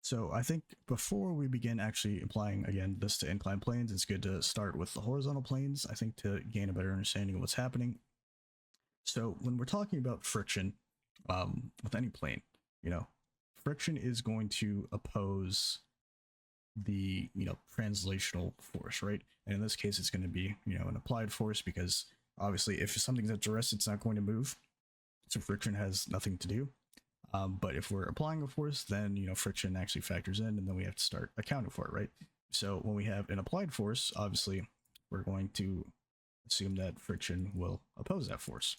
So I think before we begin actually applying again this to inclined planes, it's good to start with the horizontal planes, I think, to gain a better understanding of what's happening. So when we're talking about friction with any plane, you know, friction is going to oppose the, translational force, right? And in this case, it's going to be, an applied force because obviously if something's at rest, it's not going to move. So friction has nothing to do. But if we're applying a force, then friction actually factors in, and then we have to start accounting for it, right? So when we have an applied force, obviously we're going to assume that friction will oppose that force,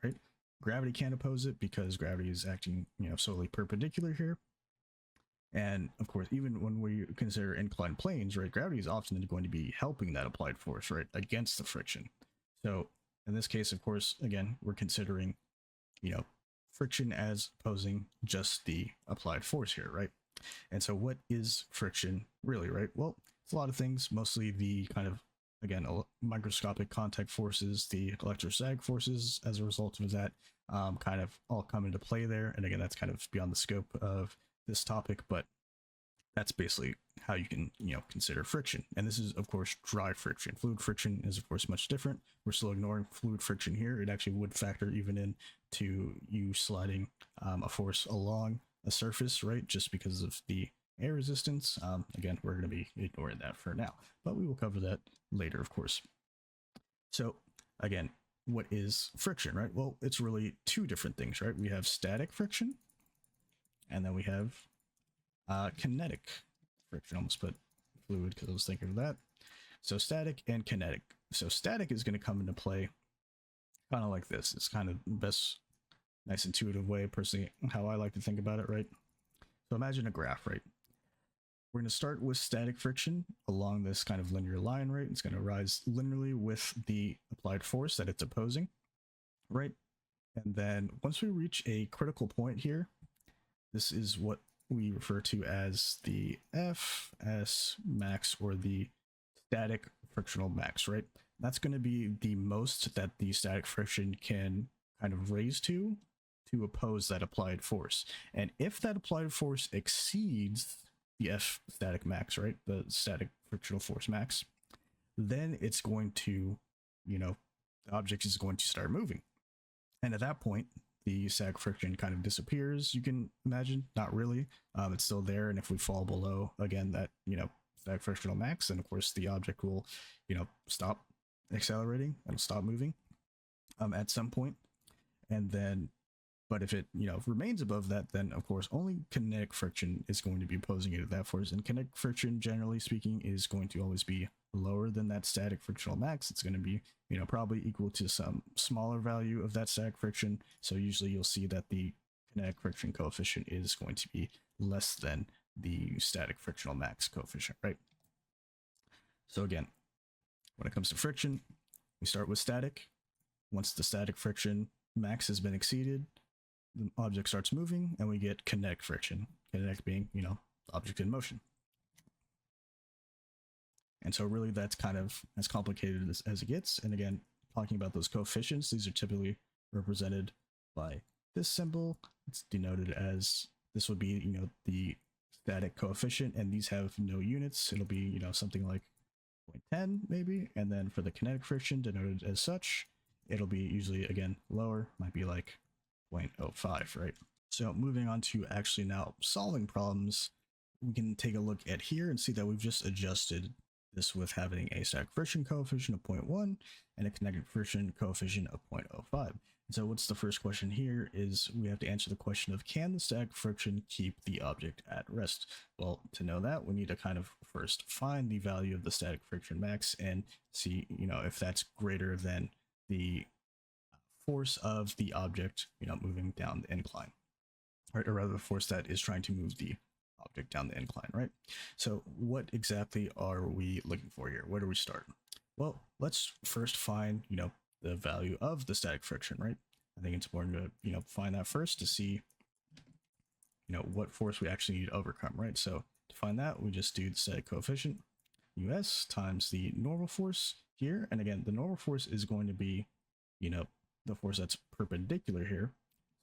right? Gravity can't oppose it because gravity is acting, solely perpendicular here. And of course, even when we consider inclined planes, right, gravity is often going to be helping that applied force, right, against the friction. So in this case, of course, again, we're considering, friction as opposing just the applied force here, right? And so what is friction really, right? Well, it's a lot of things, mostly the kind of, again, microscopic contact forces, the electrostatic forces as a result of that kind of all come into play there. And again, that's kind of beyond the scope of this topic, but that's basically how you can, consider friction. And this is, of course, dry friction. Fluid friction is, of course, much different. We're still ignoring fluid friction here. It actually would factor even in to you sliding a force along a surface, right? Just because of the air resistance. Again, we're going to be ignoring that for now, but we will cover that later, of course. So again, what is friction, right? Well, it's really two different things, right? We have static friction, and then we have kinetic friction. Almost put fluid because I was thinking of that. So static and kinetic. So static is going to come into play kind of like this. It's kind of the best, nice intuitive way, personally, how I like to think about it, right? So imagine a graph, right? We're going to start with static friction along this kind of linear line, right? It's going to rise linearly with the applied force that it's opposing, right? And then once we reach a critical point here, this is what we refer to as the Fs max, or the static frictional max, right? That's going to be the most that the static friction can kind of raise to oppose that applied force. And if that applied force exceeds the F static max, right, the static frictional force max, then it's going to, the object is going to start moving. And at that point, the static friction kind of disappears, you can imagine. Not really. It's still there. And if we fall below, again, that, static frictional max, then of course the object will, stop accelerating and stop moving at some point. And then, but if it, remains above that, then of course only kinetic friction is going to be opposing it at that force. And kinetic friction, generally speaking, is going to always be lower than that static frictional max. It's going to be, probably equal to some smaller value of that static friction. So usually you'll see that the kinetic friction coefficient is going to be less than the static frictional max coefficient, right? So again, when it comes to friction, we start with static. Once the static friction max has been exceeded, the object starts moving, and we get kinetic friction. Kinetic being, the object in motion. And so really that's kind of as complicated as it gets. And again, talking about those coefficients, these are typically represented by this symbol. It's denoted as, this would be, the static coefficient, and these have no units. It'll be, something like 0.10 maybe. And then for the kinetic friction denoted as such, it'll be usually, again, lower, might be like 0.05, right? So moving on to actually now solving problems, we can take a look at here and see that we've just adjusted this with having a static friction coefficient of 0.1 and a kinetic friction coefficient of 0.05. And so what's the first question here is we have to answer the question of, can the static friction keep the object at rest? Well, to know that, we need to kind of first find the value of the static friction max and see, if that's greater than the force of the object, moving down the incline, right? Or rather the force that is trying to move the object down the incline, right? So what exactly are we looking for here? Where do we start? Well, let's first find, the value of the static friction, right? I think it's important to, find that first to see, what force we actually need to overcome, right? So to find that, we just do the static coefficient, US, times the normal force here. And again, the normal force is going to be, the force that's perpendicular here.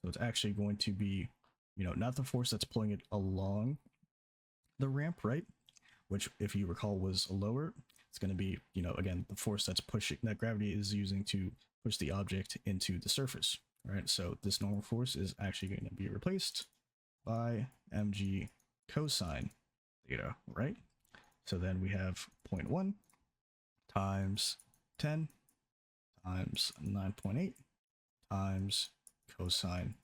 So it's actually going to be, not the force that's pulling it along the ramp, right? Which, if you recall, was lower. It's going to be, again, the force that's pushing, that gravity is using to push the object into the surface, right? So this normal force is actually going to be replaced by mg cosine theta, right? So then we have 0.1 times 10 times 9.8 times cosine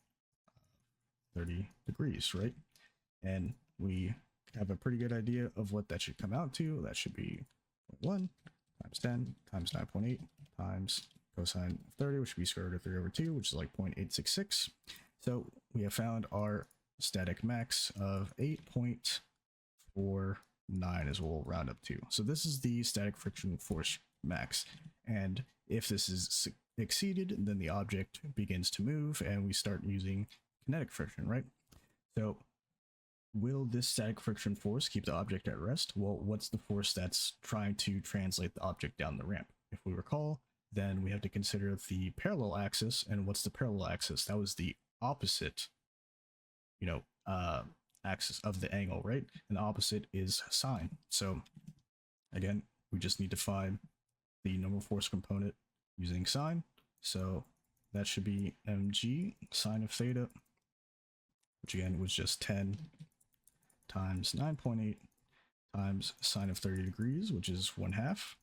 30 degrees, right? And we have a pretty good idea of what that should come out to. That should be 0.1 times 10 times 9.8 times cosine of 30, which would be square root of 3 over 2, which is like 0.866. So we have found our static max of 8.49 is what we'll round up to. So this is the static friction force max. And if this is exceeded, then the object begins to move and we start using kinetic friction, right? So will this static friction force keep the object at rest? Well, what's the force that's trying to translate the object down the ramp? If we recall, then we have to consider the parallel axis. And what's the parallel axis? That was the opposite, axis of the angle, right? And the opposite is sine. So again, we just need to find the normal force component using sine. So that should be mg sine of theta, which again was just 10 times 9.8 times sine of 30 degrees, which is 1/2.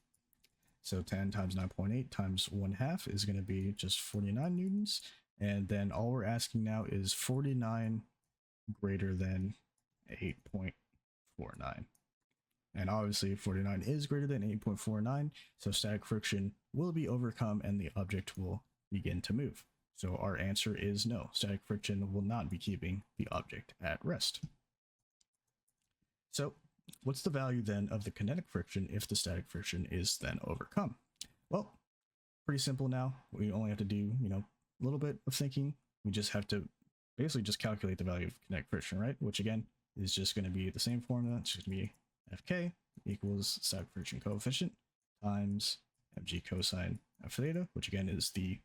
So 10 times 9.8 times 1/2 is going to be just 49 newtons. And then all we're asking now is 49 greater than 8.49. And obviously 49 is greater than 8.49, so static friction will be overcome and the object will begin to move. So our answer is no, static friction will not be keeping the object at rest. So what's the value then of the kinetic friction if the static friction is then overcome? Well, pretty simple now. We only have to do, a little bit of thinking. We just have to basically just calculate the value of kinetic friction, right? Which again is just going to be the same formula. It's just going to be Fk equals static friction coefficient times mg cosine of theta, which again is the,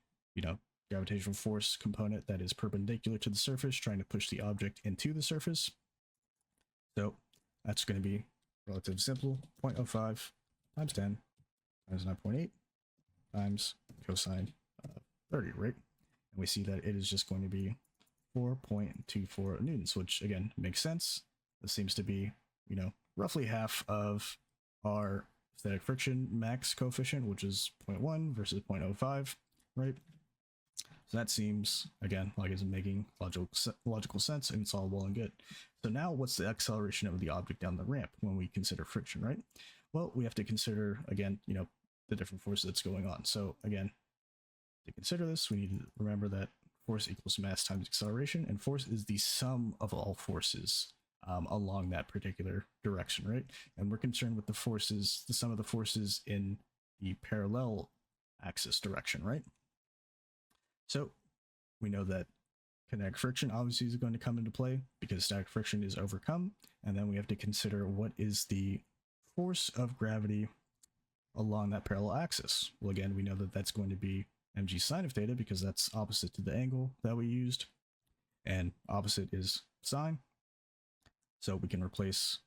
gravitational force component that is perpendicular to the surface, trying to push the object into the surface. So that's going to be relatively simple, 0.05 times 10 times 9.8 times cosine of 30, right? And we see that it is just going to be 4.24 newtons, which again makes sense. This seems to be, roughly half of our static friction max coefficient, which is 0.1 versus 0.05, right? So that seems, again, like it's making logical sense, and it's all well and good. So now what's the acceleration of the object down the ramp when we consider friction, right? Well, we have to consider, again, the different forces that's going on. So again, to consider this, we need to remember that force equals mass times acceleration, and force is the sum of all forces along that particular direction, right? And we're concerned with the forces, the sum of the forces in the parallel axis direction, right? So we know that kinetic friction obviously is going to come into play because static friction is overcome, and then we have to consider what is the force of gravity along that parallel axis. Well, again, we know that that's going to be mg sine of theta because that's opposite to the angle that we used, and opposite is sine. So we can replace,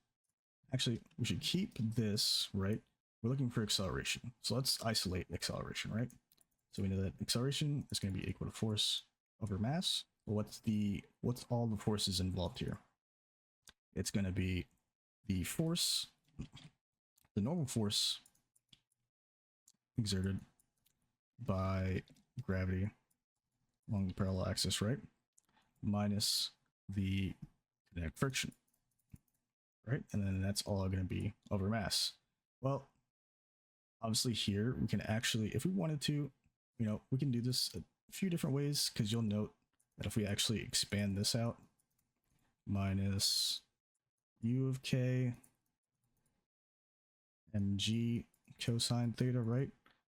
actually, we should keep this, right? We're looking for acceleration. So let's isolate acceleration, right? So we know that acceleration is going to be equal to force over mass. Well, what's all the forces involved here? It's going to be the force, the normal force exerted by gravity along the parallel axis, right? Minus the kinetic friction, right? And then that's all going to be over mass. Well, obviously here we can actually, if we wanted to, we can do this a few different ways, because you'll note that if we actually expand this out, minus u of k mg cosine theta, right?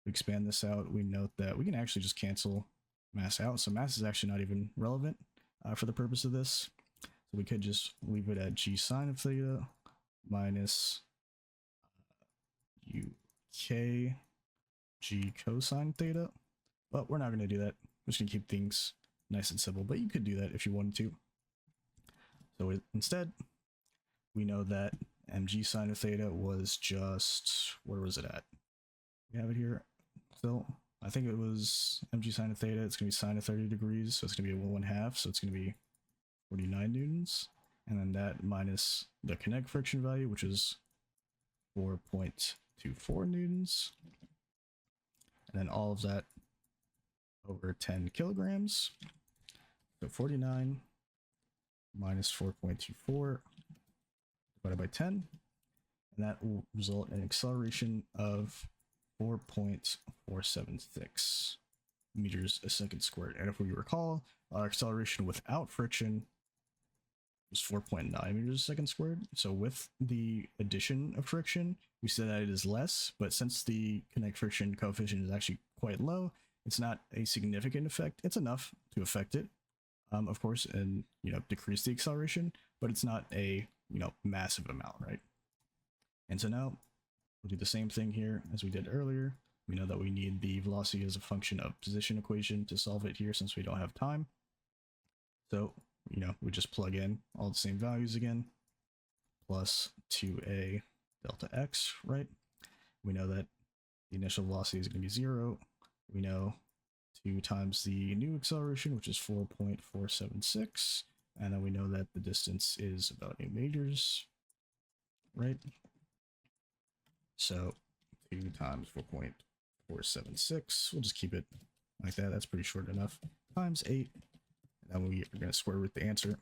We expand this out, we note that we can actually just cancel mass out. So mass is actually not even relevant for the purpose of this. So we could just leave it at g sine of theta minus uk g cosine theta. But we're not going to do that. We're just going to keep things nice and simple, but you could do that if you wanted to. So instead, we know that mg sine of theta was just, where was it at? We have it here still. I think it was mg sine of theta. It's going to be sine of 30 degrees, so it's going to be 1/2, so it's going to be 49 newtons. And then that minus the kinetic friction value, which is 4.24 newtons. And then all of that over 10 kilograms. So 49 minus 4.24 divided by 10. And that will result in an acceleration of 4.476 meters a second squared. And if we recall, our acceleration without friction was 4.9 meters a second squared. So with the addition of friction, we said that it is less, but since the kinetic friction coefficient is actually quite low, it's not a significant effect. It's enough to affect it, of course, and decrease the acceleration, but it's not a massive amount, right? And so now we'll do the same thing here as we did earlier. We know that we need the velocity as a function of position equation to solve it here since we don't have time. So, we just plug in all the same values again, plus 2a delta x, right? We know that the initial velocity is going to be 0. We know 2 times the new acceleration, which is 4.476. And then we know that the distance is about 8 meters, right? So 2 times 4.476, we'll just keep it like that. That's pretty short enough. Times 8. And then we're going to square root the answer.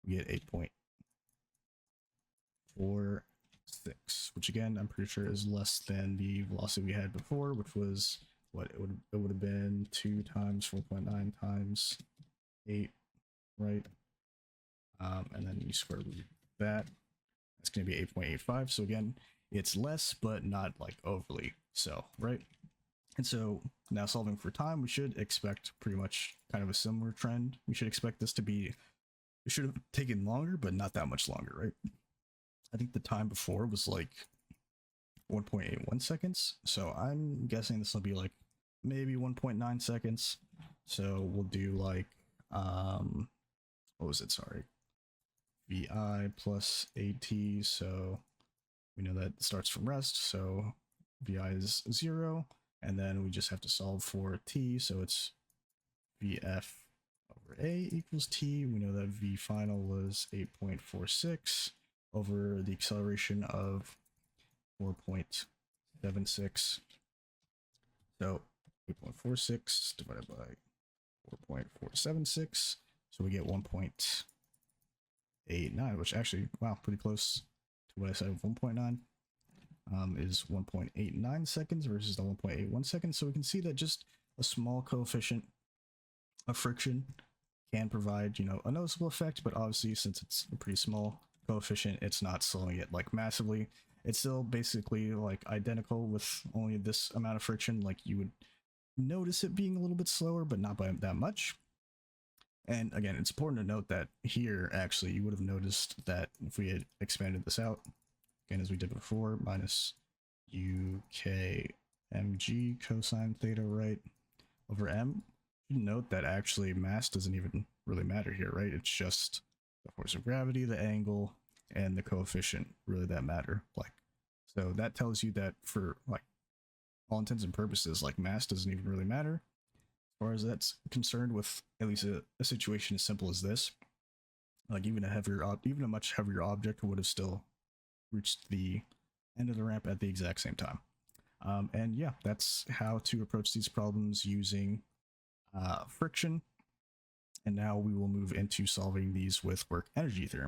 We get 8.46, which again, I'm pretty sure is less than the velocity we had before, which was what it would have been 2 times 4.9 times 8, right? And then you square root that. That's going to be 8.85. So again, it's less, but not like overly so, right? And so now solving for time, we should expect pretty much kind of a similar trend. We should expect this to be, it should have taken longer, but not that much longer, right? I think the time before was like 1.81 seconds. So I'm guessing this will be like maybe 1.9 seconds. So we'll do like, what was it? Sorry. VI plus AT. So we know that starts from rest. So VI is 0. And then we just have to solve for t, so it's VF over A equals t. We know that V final was 8.46 over the acceleration of 4.76. So 8.46 divided by 4.476. So we get 1.89, which actually, wow, pretty close to what I said of 1.9. Is 1.89 seconds versus the 1.81 seconds. So we can see that just a small coefficient of friction can provide, a noticeable effect, but obviously since it's a pretty small coefficient, it's not slowing it like massively. It's still basically like identical with only this amount of friction. Like you would notice it being a little bit slower, but not by that much. And again, it's important to note that here, actually, you would have noticed that if we had expanded this out, again, as we did before, minus UK mg cosine theta, right, over m. You note that actually mass doesn't even really matter here, right? It's just the force of gravity, the angle, and the coefficient really that matter. Like, so that tells you that for like all intents and purposes, like mass doesn't even really matter as far as that's concerned with at least a situation as simple as this. Like even a much heavier object would have still reached the end of the ramp at the exact same time. And yeah, that's how to approach these problems using friction. And now we will move into solving these with work energy theorem.